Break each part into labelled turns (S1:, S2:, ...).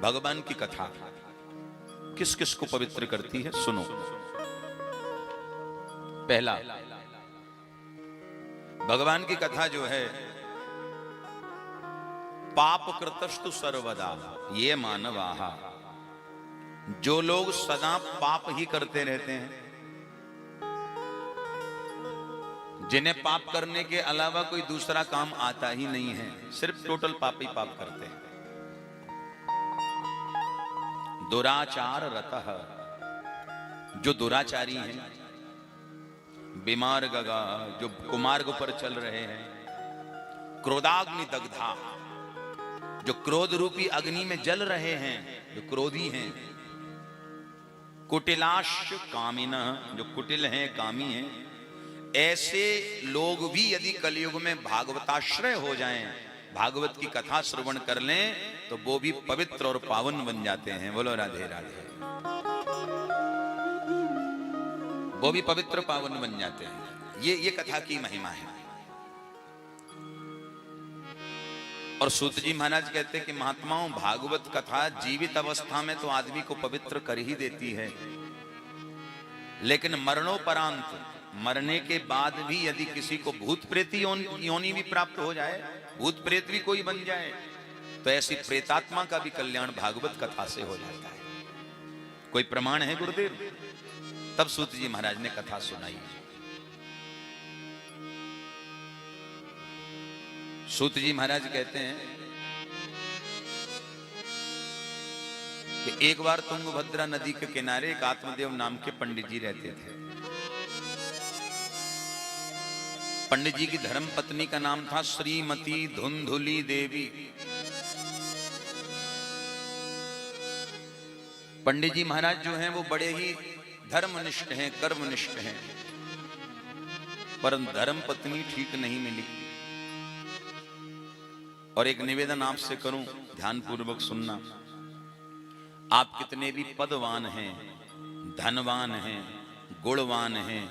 S1: भगवान की कथा किस किस को पवित्र करती है, सुनो। पहला, भगवान की कथा जो है, पाप कृतस्तु सर्वदा ये मानवाहा, जो लोग सदा पाप ही करते रहते हैं, जिन्हें पाप करने के अलावा कोई दूसरा काम आता ही नहीं है, सिर्फ टोटल पाप ही पाप करते हैं। दुराचार रतः, जो दुराचारी हैं, बीमार गगा, जो कुमार्ग पर चल रहे हैं, क्रोधाग्नि दग्धा, जो क्रोध रूपी अग्नि में जल रहे हैं, जो क्रोधी हैं, कुटिलाश कामिन, जो कुटिल हैं, कामी हैं, ऐसे लोग भी यदि कलयुग में भागवताश्रय हो जाएं, भागवत की कथा श्रवण कर लें, तो वो भी पवित्र और पावन बन जाते हैं। बोलो राधे राधे। वो भी पवित्र पावन बन जाते हैं। ये कथा की महिमा है। और सूत जी महाराज कहते हैं कि महात्माओं, भागवत कथा जीवित अवस्था में तो आदमी को पवित्र कर ही देती है, लेकिन मरणोपरांत, मरने के बाद भी यदि किसी को भूत प्रेत योनि भी प्राप्त हो जाए, भूत प्रेत भी कोई बन जाए, तो ऐसी प्रेतात्मा का भी कल्याण भागवत कथा से हो जाता है। कोई प्रमाण है गुरुदेव? तब सूत जी महाराज ने कथा सुनाई। सूत जी महाराज कहते हैं कि एक बार तुंगभद्रा नदी के किनारे एक आत्मदेव नाम के पंडित जी रहते थे। पंडित जी की धर्म पत्नी का नाम था श्रीमती धुंधुली देवी। पंडित जी महाराज जो हैं वो बड़े ही धर्मनिष्ठ हैं, कर्मनिष्ठ हैं, पर धर्म पत्नी ठीक नहीं मिली। और एक निवेदन आपसे करूं, ध्यान पूर्वक सुनना। आप कितने भी पदवान हैं, धनवान हैं, गुणवान हैं,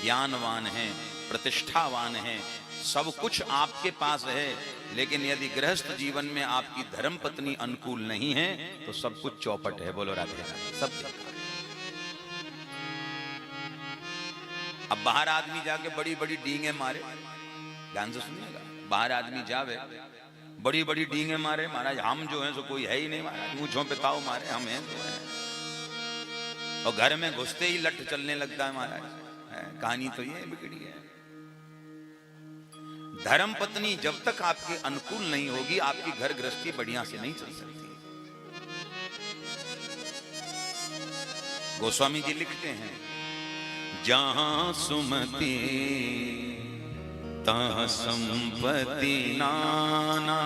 S1: ज्ञानवान हैं, प्रतिष्ठावान हैं, सब कुछ आपके पास है, लेकिन यदि गृहस्थ जीवन में आपकी धर्म पत्नी अनुकूल नहीं है, तो सब कुछ चौपट है। बोलो राधे राधे। सब अब बाहर आदमी जाके बड़ी बड़ी डींगे मारे, ध्यान से सुनिएगा, बाहर आदमी जावे बड़ी बड़ी डींगे मारे, महाराज हम जो हैं सो कोई है ही नहीं, महाराज मूंछों पे ताव मारे, हम हैं तो हैं। और घर में घुसते ही लठ चलने लगता है महाराज। कहानी तो ये बिगड़ी है। धर्म पत्नी जब तक आपके अनुकूल नहीं होगी, आपकी घर गृहस्थी बढ़िया से नहीं चल सकती। गोस्वामी जी लिखते हैं, जहां सुमति तहाँ संपत्ति नाना,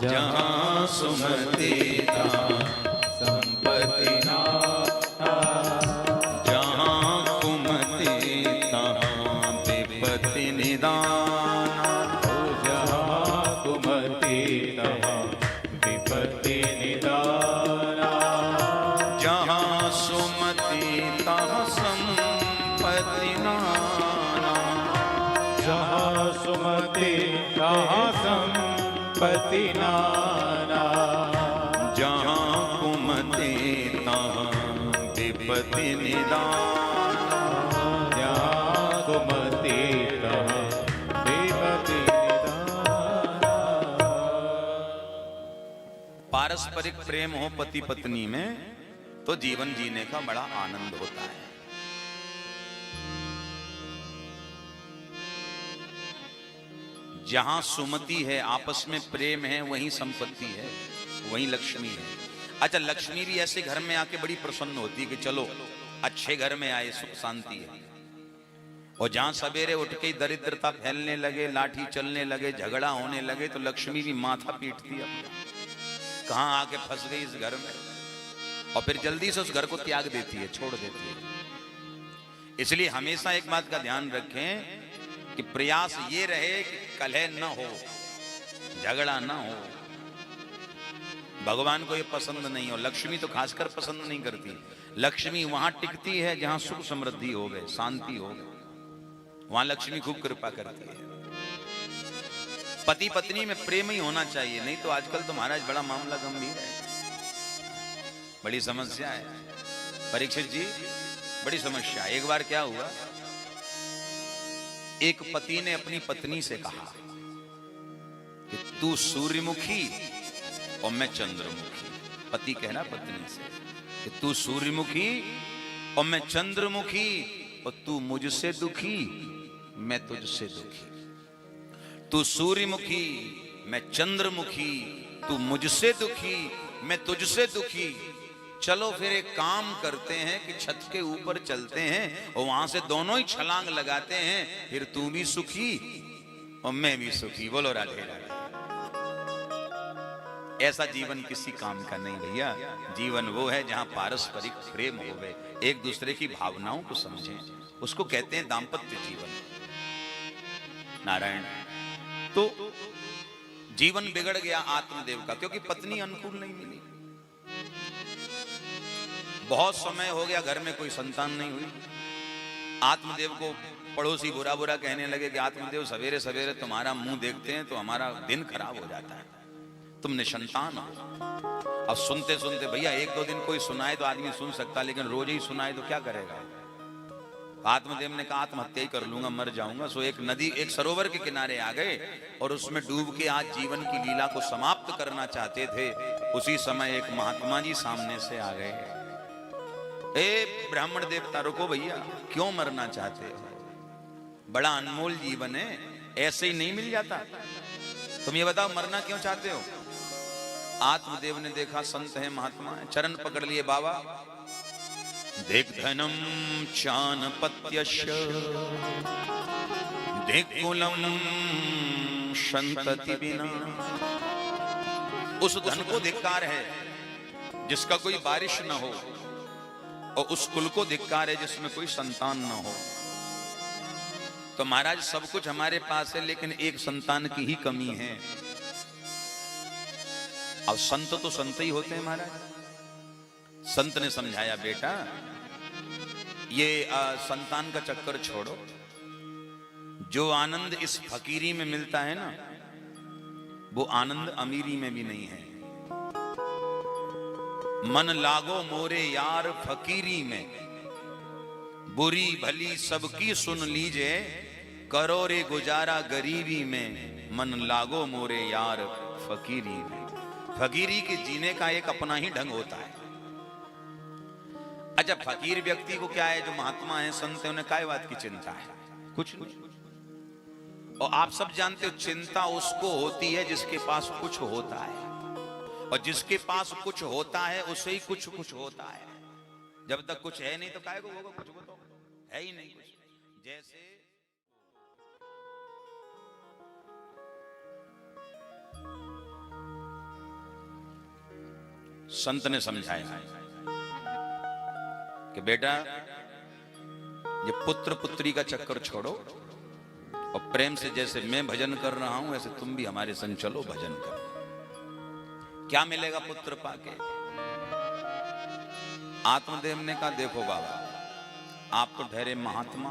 S1: जहां सुमति तहाँ संपत्ति नाना, जहां कुमति तहाँ विपत्ति निदाना,
S2: जहां कुमति तहाँ विपत्ति निदाना,
S1: जहां सुमति तहाँ संपत्ति नाना,
S2: जहाँ सुमति तहाँ संपत्ति नाना,
S1: जहाँ कुमति तहाँ विपत्ति निदाना,
S2: जहाँ कुमति तहाँ विपत्ति निदाना।
S1: पारस्परिक प्रेम हो पति पत्नी में, तो जीवन जीने का बड़ा आनंद होता है। जहां सुमति है, आपस में प्रेम है, वहीं संपत्ति है, वहीं लक्ष्मी है। अच्छा, लक्ष्मी भी ऐसे घर में आके बड़ी प्रसन्न होती है कि चलो अच्छे घर में आए, सुख शांति है। और जहां सवेरे उठ के दरिद्रता फैलने लगे, लाठी चलने लगे, झगड़ा होने लगे, तो लक्ष्मी भी माथा पीटती है अपना, कहां आके फंस गई इस घर में, और फिर जल्दी से उस घर को त्याग देती है, छोड़ देती है। इसलिए हमेशा एक बात का ध्यान रखें कि प्रयास ये रहे कि कलह न हो, झगड़ा न हो। भगवान को ये पसंद नहीं हो, लक्ष्मी तो खासकर पसंद नहीं करती। लक्ष्मी वहां टिकती है जहां सुख समृद्धि हो गए, शांति हो गए, वहां लक्ष्मी खूब कृपा करती है। पति पत्नी में प्रेम ही होना चाहिए, नहीं तो आजकल तो महाराज बड़ा मामला गंभीर है। बड़ी समस्या है परीक्षित जी, बड़ी समस्या। एक बार क्या हुआ, एक पति ने अपनी पत्नी से कहा कि तू सूर्यमुखी और मैं चंद्रमुखी। पति कहना पत्नी से कि तू सूर्यमुखी और मैं चंद्रमुखी, और तू मुझसे दुखी मैं तुझसे दुखी। तू सूर्यमुखी मैं चंद्रमुखी, तू मुझसे दुखी मैं तुझसे दुखी। चलो फिर एक काम करते हैं कि छत के ऊपर चलते हैं और वहां से दोनों ही छलांग लगाते हैं, फिर तू भी सुखी और मैं भी सुखी। बोलो राधे राधे। ऐसा जीवन किसी काम का नहीं भैया। जीवन वो है जहां पारस्परिक प्रेम होवे, एक दूसरे की भावनाओं को समझें, उसको कहते हैं दाम्पत्य जीवन। नारायण। तो जीवन बिगड़ गया आत्मदेव का, क्योंकि पत्नी अनुकूल नहीं मिली। बहुत समय हो गया घर में कोई संतान नहीं हुई। आत्मदेव को पड़ोसी बुरा बुरा कहने लगे कि आत्मदेव सवेरे सवेरे तुम्हारा मुंह देखते हैं तो हमारा दिन खराब हो जाता है, तुम निसंतान हो। अब सुनते सुनते भैया, एक दो दिन कोई सुनाए तो आदमी सुन सकता, लेकिन रोज ही सुनाए तो क्या करेगा। आत्मदेव ने कहा आत्महत्या ही कर लूंगा, मर जाऊंगा। सो एक नदी, एक सरोवर के किनारे आ गए और उसमें डूब के आज जीवन की लीला को समाप्त करना चाहते थे। उसी समय एक महात्मा जी सामने से आ गए। ए ब्राह्मण देवता, रुको भैया, क्यों मरना चाहते हो? बड़ा अनमोल जीवन है, ऐसे ही नहीं मिल जाता। तुम ये बताओ मरना क्यों चाहते हो? आत्मदेव ने देखा संत है, महात्मा है, चरण पकड़ लिए। बाबा देख धनम चानपत्यश देख कुलम संतति बिना। उस धन को धिक्कार है जिसका कोई बारिश न हो, और उस कुल को धिक्कार है जिसमें कोई संतान न हो। तो महाराज सब कुछ हमारे पास है, लेकिन एक संतान की ही कमी है। अब संत तो संत ही होते हैं महाराज। संत ने समझाया, बेटा ये संतान का चक्कर छोड़ो। जो आनंद इस फकीरी में मिलता है ना, वो आनंद अमीरी में भी नहीं है। मन लागो मोरे यार फकीरी में, बुरी भली सबकी सुन लीजिए, करो रे गुजारा गरीबी में। मन लागो मोरे यार फकीरी में। फकीरी के जीने का एक अपना ही ढंग होता है। अच्छा, फकीर व्यक्ति को क्या है, जो महात्मा है, संत है, उन्हें काय बात की चिंता है? कुछ नहीं। और आप सब जानते हो, चिंता उसको होती है जिसके पास कुछ होता है, और जिसके पास कुछ होता है उसे ही कुछ कुछ होता है। जब तक कुछ है नहीं तो काय को होगा? कुछ को तो है ही नहीं कुछ। जैसे संत ने समझाया कि बेटा ये पुत्र पुत्री का चक्कर छोड़ो, और प्रेम से जैसे मैं भजन कर रहा हूं वैसे तुम भी हमारे संग चलो, भजन करो। क्या मिलेगा पुत्र पाके? आत्मदेव ने कहा, देखो बाबा, आप तो ठहरे महात्मा,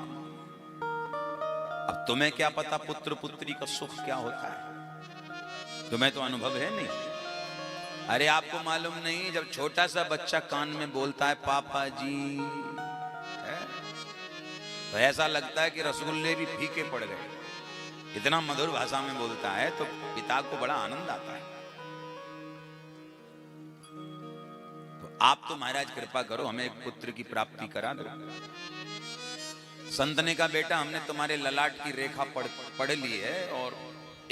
S1: अब तुम्हें क्या पता पुत्र पुत्री का सुख क्या होता है? तुम्हें तो अनुभव है नहीं। अरे आपको मालूम नहीं, जब छोटा सा बच्चा कान में बोलता है पापा जी, तो ऐसा लगता है कि रसगुल्ले भी फीके पड़ गए। इतना मधुर भाषा में बोलता है तो पिता को बड़ा आनंद आता है। तो आप तो महाराज कृपा करो, हमें एक पुत्र की प्राप्ति करा दो। संत ने कहा, बेटा हमने तुम्हारे ललाट की रेखा पढ़ ली है और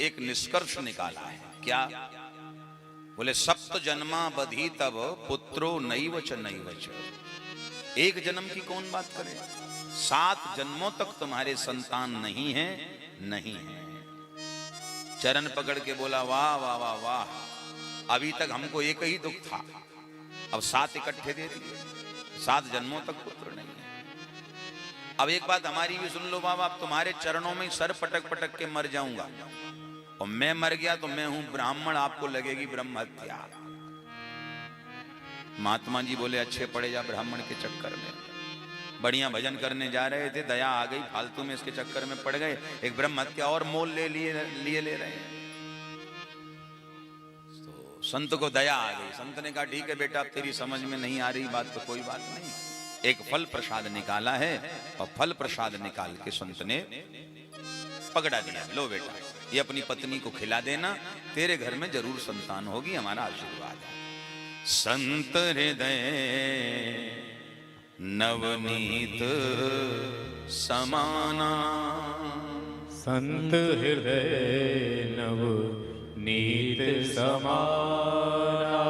S1: एक निष्कर्ष निकाला है। क्या? बोले सप्त जन्मा बधी तब पुत्रो नैव च नैव च। एक जन्म की कौन बात करे, 7 जन्मों तक तुम्हारे संतान नहीं है, नहीं है। चरण पकड़ के बोला, वाह वाह वाह वाह, अभी तक हमको एक ही दुख था, अब 7 इकट्ठे दे दिए, 7 जन्मों तक पुत्र नहीं है। अब एक बात हमारी भी सुन लो बाबा, अब तुम्हारे चरणों में सर पटक पटक के मर जाऊंगा, और मैं मर गया तो मैं हूं ब्राह्मण, आपको लगेगी ब्रह्म हत्या। महात्मा जी बोले, अच्छे पड़े जा ब्राह्मण के चक्कर में। बढ़िया भजन करने जा रहे थे, दया आ गई, फालतू में इसके चक्कर में पड़ गए, एक ब्रह्म हत्या और मोल ले रहे हैं। तो संत को दया आ गई। संत ने कहा ठीक है बेटा, अब तेरी समझ में नहीं आ रही बात तो कोई बात नहीं, एक फल प्रसाद निकाला है, और फल प्रसाद निकाल के संत ने पकड़ा दिया, लो बेटा ये अपनी पत्नी को खिला देना, तेरे घर में जरूर संतान होगी, हमारा आशीर्वाद है। संत हृदय नवनीत समाना,
S2: संत हृदय नवनीत समाना,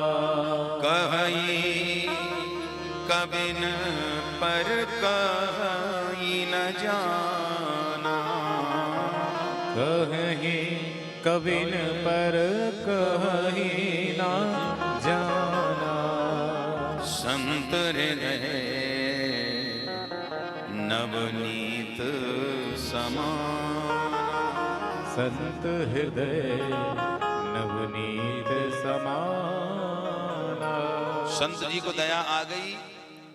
S1: कहीं कबिन पर कहीं न जाना,
S2: कहीं कबिन पर कहीं ना जाना,
S1: संत हृदय नवनीत समाना,
S2: संत हृदय नवनीत समाना।
S1: संत जी को दया आ गई,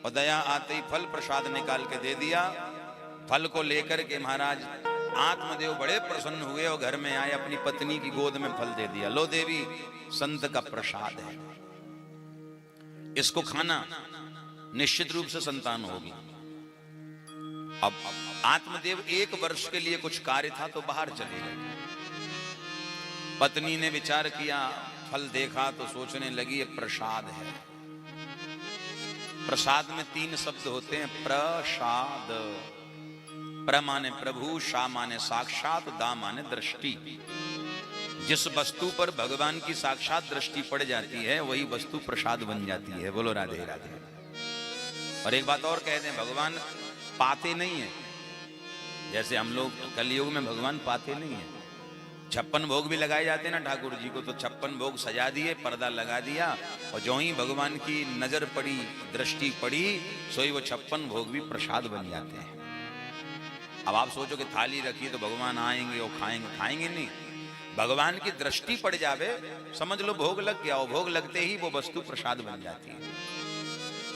S1: और दया आते ही फल प्रसाद निकाल के दे दिया। फल को लेकर के महाराज आत्मदेव बड़े प्रसन्न हुए और घर में आए, अपनी पत्नी की गोद में फल दे दिया, लो देवी संत का प्रसाद है, इसको खाना, निश्चित रूप से संतान होगी। अब आत्मदेव 1 वर्ष के लिए कुछ कार्य था तो बाहर चले गए। पत्नी ने विचार किया, फल देखा तो सोचने लगी ये प्रसाद है। प्रसाद में 3 शब्द होते हैं, प्रसाद। प्र माने प्रभु, शा माने साक्षात, दा माने दृष्टि। जिस वस्तु पर भगवान की साक्षात दृष्टि पड़ जाती है वही वस्तु प्रसाद बन जाती है। बोलो राधे राधे। और एक बात और कह दें, भगवान पाते नहीं है, जैसे हम लोग कलयुग में भगवान पाते नहीं है। 56 भोग भी लगाए जाते हैं ना ठाकुर जी को, तो 56 भोग सजा दिए, पर्दा लगा दिया, और जो ही भगवान की नजर पड़ी, दृष्टि पड़ी, सो ही वो 56 भोग भी प्रसाद बन जाते हैं। अब आप सोचो कि थाली रखी तो भगवान आएंगे और खाएंगे, खाएंगे नहीं। भगवान की दृष्टि पड़ जावे, समझ लो भोग लग गया, और भोग लगते ही वो वस्तु प्रसाद बन जाती है।